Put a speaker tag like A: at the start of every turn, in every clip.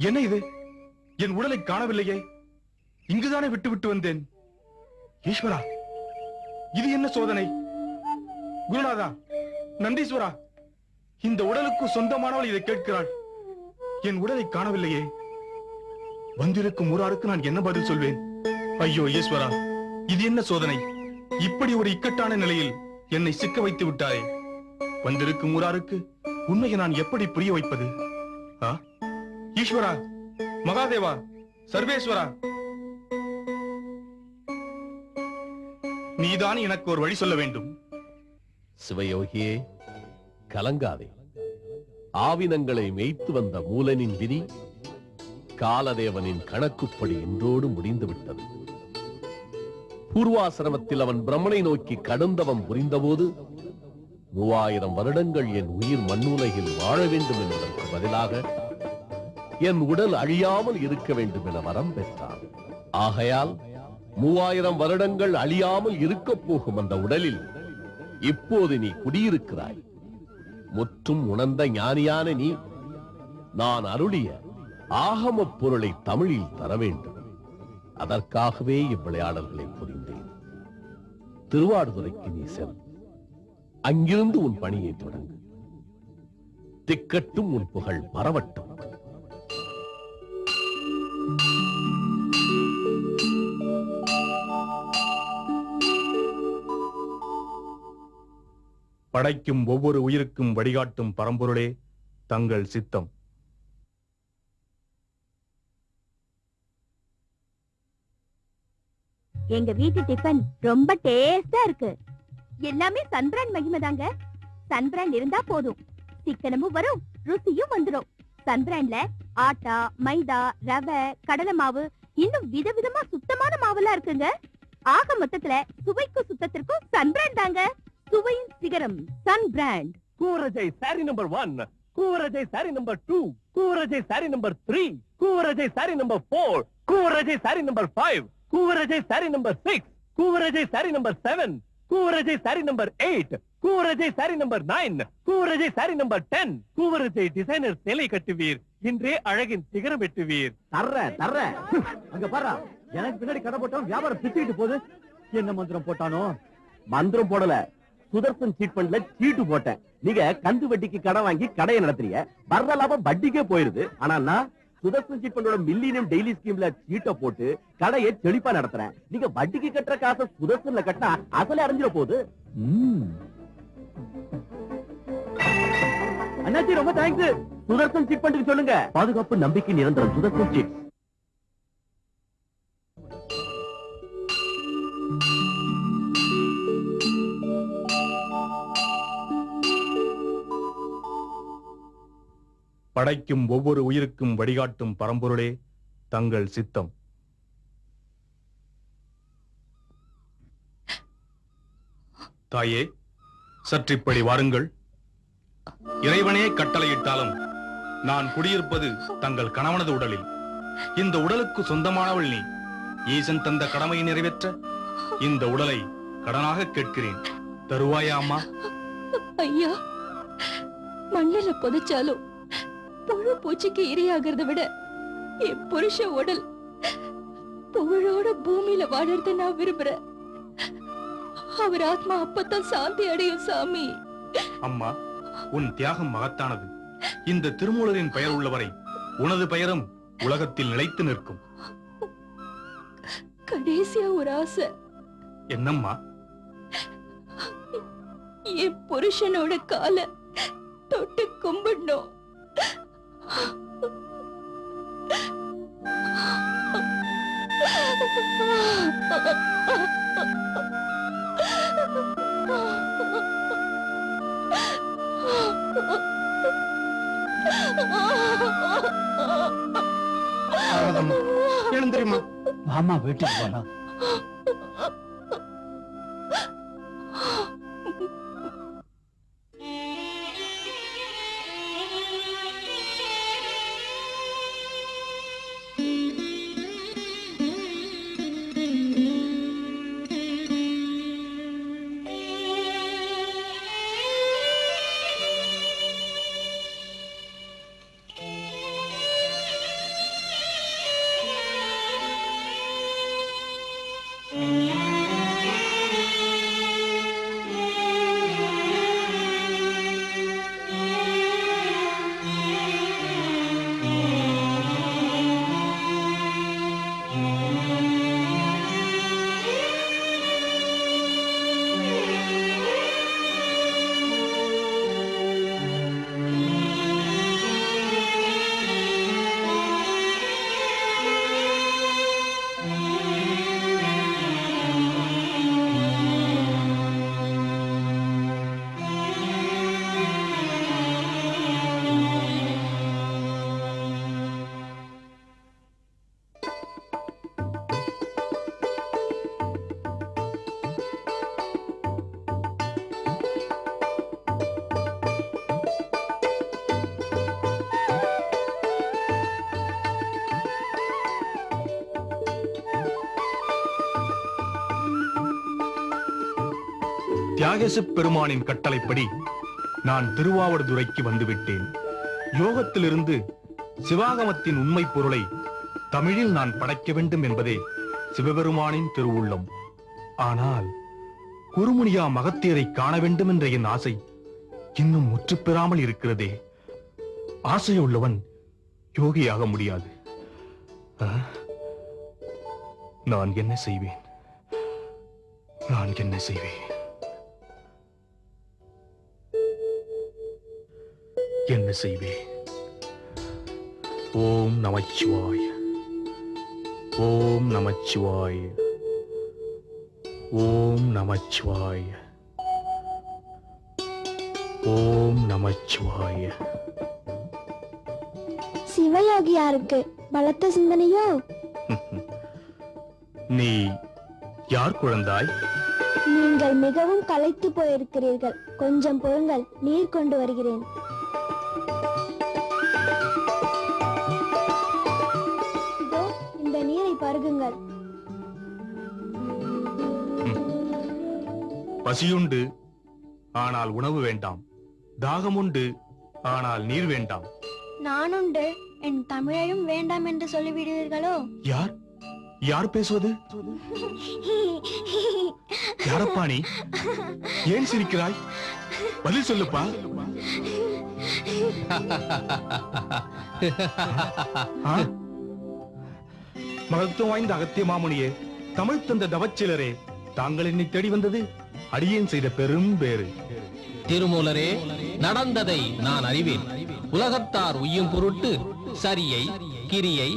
A: என்ன இது? என் உடலை காணவில்லையே. இங்குதானே விட்டு வந்தேன். ஈஸ்வரா, இது என்ன சோதனை? குருநாதா, நந்தீஸ்வரா, இந்த உடலுக்கு சொந்தமானவள் இதை கேட்கிறாள். என் உடலை காணவில்லையே. வந்திருக்கும் ஊராருக்கு நான் என்ன பதில் சொல்வேன்? ஐயோ ஈஸ்வரா, இது என்ன சோதனை? இப்படி ஒரு இக்கட்டான நிலையில் என்னை சிக்க வைத்து விட்டாயே. வந்திருக்கும் ஊராருக்கு உண்மையை நான் எப்படி புரிய வைப்பது? ஈஸ்வரா, மகாதேவா, சர்வேஸ்வரா, நீதான் எனக்கு ஒரு வழி சொல்ல வேண்டும்.
B: சிவயோகியே, கலங்காதே. ஆவினங்களை மேய்த்து வந்த மூலனின் விதி காலதேவனின் கணக்குப்படி இன்றோடு முடிந்துவிட்டது. பூர்வாசிரமத்தில் அவன் பிரம்மனை நோக்கி கடுந்தவம் புரிந்தபோது 3000 வருடங்கள் என் உயிர் மண்ணுலகில் வாழ வேண்டும் என்பதற்கு பதிலாக என் உடல் அழியாமல் இருக்க வேண்டும் என வரம் பெற்றான். ஆகையால் 3000 வருடங்கள் அழியாமல் இருக்கப் போகும் அந்த உடலில் இப்போது நீ குடியிருக்கிறாய். முற்றும் உணர்ந்த ஞானியான நீ நான் அருளிய ஆகம பொருளை தமிழில் தர வேண்டும். அதற்காகவே இவ்விளையாடல்களை புரிந்தேன். திருவாடுதுறைக்கு நீ செல். அங்கிருந்து உன் பணியை தொடங்கு. திக்கட்டும் உன் புகழ் பரவட்டும்.
A: படைக்கும் ஒவ்வொரு உயிருக்கும் வழிகாட்டும் பரம்பொருளே தங்கள் சித்தம்.
C: எங்க வீட்டு டிஃபன் ரொம்ப டேஸ்டா இருக்கு. எல்லாமே சன்பிராண்ட் மகிமைதாங்க. சன்பிராண்ட் இருந்தா போதும், சிக்கனமும் வரும், ருசியும் வந்துடும். சன்பிராண்ட்ல ஆட்டா, மைதா, ரவை, கடலை மாவு, இன்னும் விதவிதமா சுத்தமான மாவெல்லாம் இருக்குங்க. ஆக மொத்தத்துல சுவைக்கும் சுத்தத்திற்கும் சன்பிராண்ட் தாங்க சுவையின் சிகரம். சன்பிராண்ட்.
B: கூரஜை சாரி நம்பர் 1, கூரஜை சாரி நம்பர் 2, கூரஜை சாரி நம்பர் 3, கூரஜை சாரி நம்பர் 4, கூரஜை சாரி நம்பர் 5, கூரஜை சாரி நம்பர் 6, கூரஜை சாரி நம்பர் 7, கூரஜை சாரி நம்பர் 8, கூரஜை சாரி நம்பர் 9, கூரஜை சாரி நம்பர் 10. கூரஜை டிசைனர் சேலை கட்டுவீர், இன்றே அழகின் சிகரம் வெட்டுவீர்.
D: தர்ற அங்க பாரு, எனக்கு பின்னாடி கடை போட்டோம், வியாபாரம் பிச்சுக்கிட்டு போகுது. என்ன மந்திரம் போட்டானோ?
B: மந்திரம் போடல, சுதர்சன் சீட் ஃபண்ட்ல சீட்டு போட்டேன். நீங்க கந்து வட்டிக்கு கடன் வாங்கி கடையை நடத்துறீங்க, வர்ற லாபம் வட்டிக்கே போயிருது. ஆனா நான் சுதர்சன் சீட் ஃபண்டோட மில்லினியம் டெய்லி ஸ்கீம்ல சீட்டை போட்டு கடையை செழிப்பா நடத்துறேன். நீங்க வட்டிக்கு கட்டுற காசை சுதர்சன்ல கட்டினா அசலே அடைஞ்சிட போகுது.
D: அண்ணாச்சி ரொம்ப தேங்க்ஸ்.
B: சுதர்சன் சீட் ஃபண்டுக்கு சொல்லுங்க, பாதுகாப்பு நம்பிக்கை நிரந்தரம். சுதர்சன் சீட்.
A: படைக்கும் ஒவ்வொரு உயிருக்கும் வழிகாட்டும் பரம்பொருளே தங்கள் சித்தம். தாயே, சற்றிப்படி வாருங்கள். இறைவனே கட்டளையிட்டாலும் நான் குடியிருப்பது தங்கள் கணவனது உடலில். இந்த உடலுக்கு சொந்தமானவள் நீ. ஈசன் தந்த கடமையை நிறைவேற்ற இந்த உடலை கடனாக கேட்கிறேன். தருவாயா அம்மா?
C: ஐயா, மண்ணில புதைச்சாலும் புழு பூச்சிக்கு இரையாகிறத விட என் புருஷ உடல் புகழோட பூமியில வாழறத நான் விரும்புறேன். அவர் ஆத்மா அப்பத்தான் சாந்தி அடையும் சாமி.
A: அம்மா, உன் தியாகம் மகத்தானது. இந்த திருமூலரின் பெயர் உள்ளவரை உனது பெயரும் உலகத்தில் நிலைத்து நிற்கும்.
C: கடைசியா ஒரு ஆசை.
A: என்னம்மா?
C: என் புருஷனோட காலை தொட்டு கும்பிடணும்.
A: எழுந்திரிமா.
D: மாமா வீட்டுக்கு போலாம்.
A: தியாகேச பெருமானின் கட்டளைப்படி நான் திருவாவடுதுறைக்கு வந்துவிட்டேன். யோகத்திலிருந்து சிவாகமத்தின் உண்மை பொருளை தமிழில் நான் படைக்க வேண்டும் என்பதே சிவபெருமானின் திருவுள்ளம். ஆனால் குருமுனியா மகத்தியரை காண வேண்டும் என்ற என் ஆசை இன்னும் முற்றுப்பெறாமல் இருக்கிறதே. ஆசையுள்ளவன் யோகியாக முடியாது. நான் என்ன செய்வேன்? நான் என்ன செய்வேன்? என்ன செய்வே? ஓம் நமச்சிவாய, ஓம் நமச்சிவாய, ஓம் நமச்சிவாய, ஓம் நமச்சிவாய.
C: சிவயோகியாருக்கு பலத்த சிந்தனையோ?
A: நீ யார் குழந்தாய்?
C: நீங்கள் மிகவும் களைத்து போயிருக்கிறீர்கள். கொஞ்சம் பொறுங்கள், நீர் கொண்டு வருகிறேன். இந்த நீரை பருகுங்கள்.
A: பசியுண்டு, ஆனால் உணவு வேண்டாம். தாகமுண்டு, ஆனால் நீர் வேண்டாம்.
C: நானுண்டு, என் தமிழையும் வேண்டாம் என்று சொல்லிவிடுவீர்களோ?
A: யார் யார் பேசுவது? யாரப்பா நீ? ஏன் சிரிக்கிறாய்? பதில் சொல்லுப்பா. மகத்துவம் வாய்ந்த அகத்திய மாமுனியே, தமிழ் தந்த தவச்சிலரே, தாங்கள் என்னை தேடி வந்தது அடியேன் செய்த பெரும் பேறு.
E: திருமூலரே, நடந்ததை நான் அறிவேன். உலகத்தார் உய்யும் பொருட்டு சரியை, கிரியை,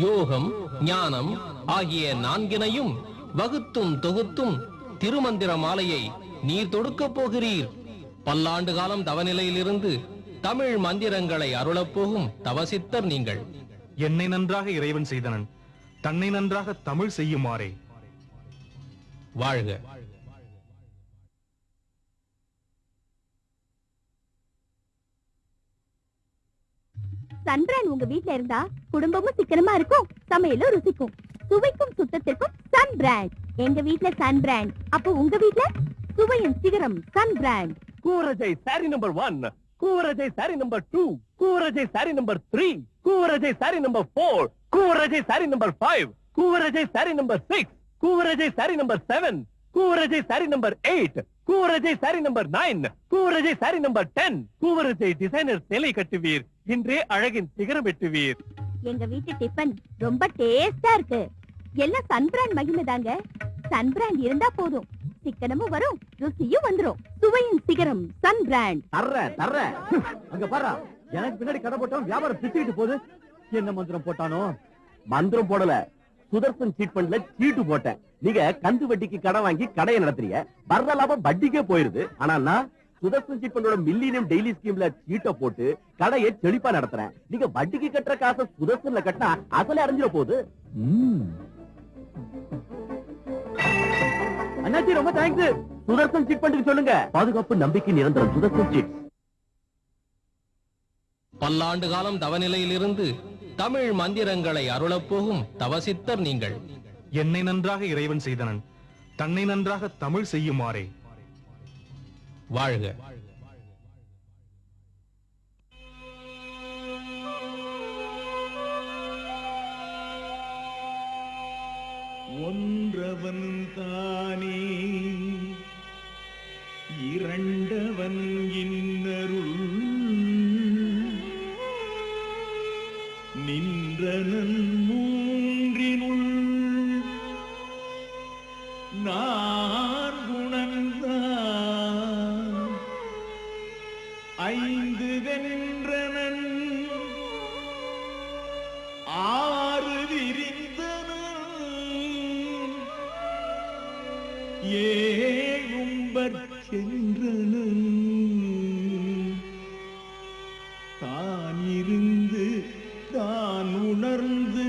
E: யோகம், ஞானம் ஆகிய நான்கினையும் வகுத்தும் தொகுத்தும் திருமந்திர மாலையை நீர் தொடுக்கப் போகிறீர். பல்லாண்டு காலம் தவநிலையிலிருந்து தமிழ் மந்திரங்களை அருளப்போகும் தவசித்தர் நீங்கள்.
A: என்னை நன்றாக இறைவன் செய்தனன், தன்னை நன்றாக தமிழ் செய்யுமாறே.
E: வாழ்க.
C: சன்பிராண்ட் உங்க வீட்ல இருந்தா குடும்பமும் சிக்கனமா இருக்கும், சமையலும் ருசிக்கும். சுவைக்கும் சுத்தத்திற்கும் சன்பிராண்ட். எங்க வீட்ல சன்பிராண்ட், அப்போ உங்க வீட்ல சுவையின் சிகரம் சன்பிராண்ட்.
B: கூரஜை சாரி நம்பர் 1, கூரஜை சாரி நம்பர் 2, கூரஜை சாரி நம்பர் 3, கூரஜை சாரி நம்பர் 4, கூரஜை சாரி நம்பர் 5, கூரஜை சாரி நம்பர் 6, கூரஜை சாரி நம்பர் 7, கூரஜை சாரி நம்பர் 8, கூரஜை சாரி நம்பர் 9, கூரஜை சாரி நம்பர் 10. கூரஜை டிசைனர் சேலை கட்டுவீர், இன்றே அழகின் சிகரம் வெட்டுவீர்.
C: எங்க வீட்டு டிபன் ரொம்ப டேஸ்டா இருக்கு. எல்லாம் சன்பிராண்ட் மகிமை தாங்க. சன்பிராண்ட் இருந்தா போதும், சிக்கனமும் வரும் ருசியும் வந்துரும். சுவையின் சிகரம் சன் பிராண்ட்.
D: தர்ற அங்க பாரு, எனக்கு பின்னாடி கடை போட்டவன் வியாபாரம் பிச்சுக்கிட்டு போகுது. என்ன மந்திரம் போட்டானோ?
B: மந்திரம் போடல, சுதர்சன் சீட் ஃபண்ட்ல சீட்டு போட்டேன். நீங்க கந்து வட்டிக்கு கடை வாங்கி கடையை நடத்துறீங்க, வர்ற லாபம் வட்டிக்கே போயிருது. ஆனா நான் சுதர்சன் சீட் ஃபண்டோட மில்லினியம் டெய்லி ஸ்கீம்ல சீட்டை போட்டு கடையை செழிப்பா நடத்துறேன். நீங்க வட்டிக்கு கட்டுற காசை சுதர்சன்ல கட்டினா அசலே அறிஞ்சிட போகுது.
D: அண்ணாச்சி ரொம்ப தேங்க்ஸ்.
B: சுதர்சன் சீட் ஃபண்டுக்கு சொல்லுங்க, பாதுகாப்பு நம்பிக்கை நிரந்தரம். சுதர்சன் சீட்.
E: பல்லாண்டு காலம் தவநிலையிலிருந்து தமிழ் மந்திரங்களை அருளப் போகும் தவசித்தர் நீங்கள்.
A: என்னை நன்றாக இறைவன் செய்தனன், தன்னை நன்றாக தமிழ் செய்யுமாறே.
E: வாழ்க.
F: ஒன்றவன் தானே இரண்டவன் இன்னருள் நின்றனன் மூன்றினுள் நான் குணந்தான் ஐந்து வென்றனன் ஆறு விரிந்தனன் ஏழும்பற் சென்றனன் தான் இருந்து தான் உணர்ந்து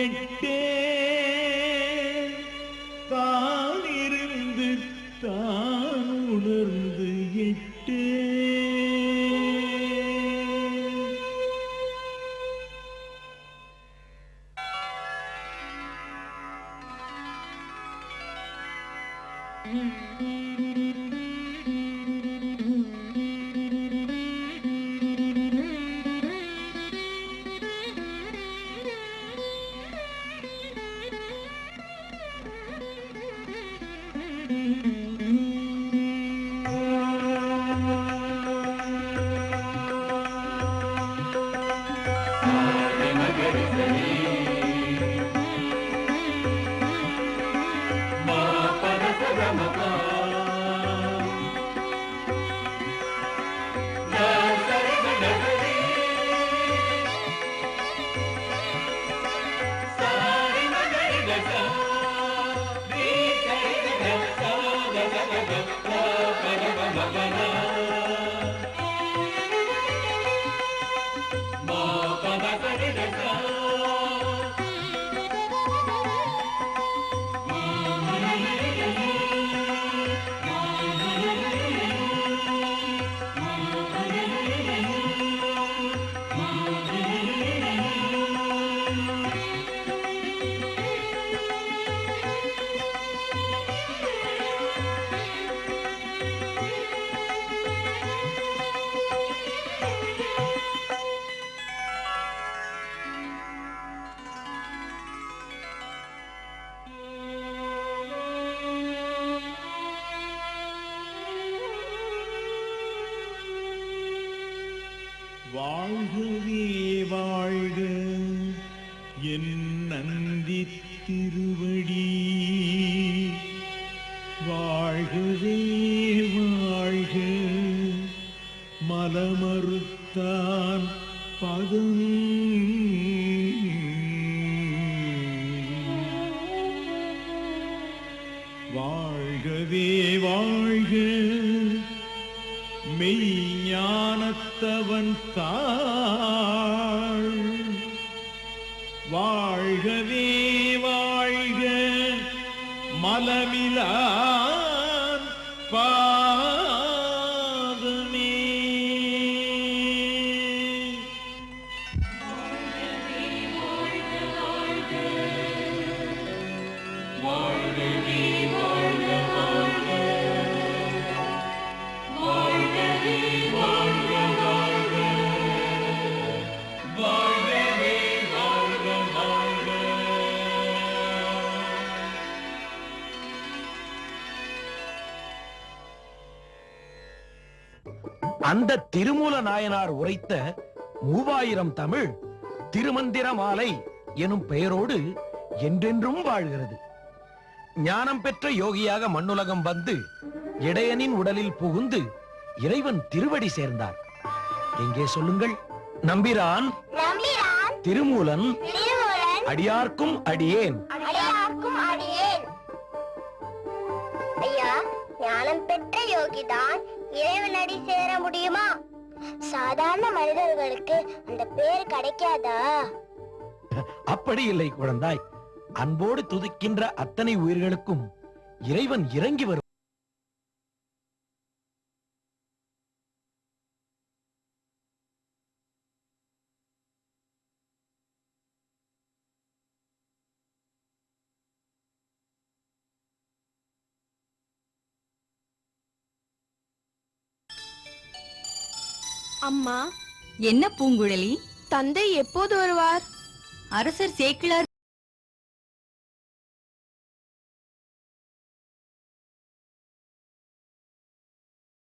F: எட்டே தான் இருந்து தான் உணர்ந்து எட்டே. வாழ்கவே வாழ்க என் நந்தி திருவடி, வாழ்கவே வாழ்க மலமறுத்தான் பதம், வாழ்கவே வாழ்க மெய்ஞானத்தவன் தாள், வாழ்கவே வாழ்க மலமிலான் பாதமே.
G: அந்த திருமூல நாயனார் உரைத்த 3000 தமிழ் திருமந்திர மாலை எனும் பெயரோடு என்றென்றும் வாழ்கிறது. ஞானம் பெற்ற யோகியாக மண்ணுலகம் வந்து இடையனின் உடலில் புகுந்து இறைவன் திருவடி சேர்ந்தார். எங்கே சொல்லுங்கள்? நம்பிரான் திருமூலன் அடியார்க்கும் அடியேன்.
H: ஐயா, ஞானம் பெற்ற யோகிதான் இறைவனடி சேர முடியுமா? சாதாரண மனிதர்களுக்கு அந்த பேர் கிடைக்காதா?
G: அப்படி இல்லை குழந்தாய். அன்போடு துதிக்கின்ற அத்தனை உயிர்களுக்கும் இறைவன் இறங்கி வரும்.
C: அம்மா,
I: என்ன பூங்குழலி?
C: தந்தை எப்போது வருவார்?
I: அரசர் சேக்கிழார்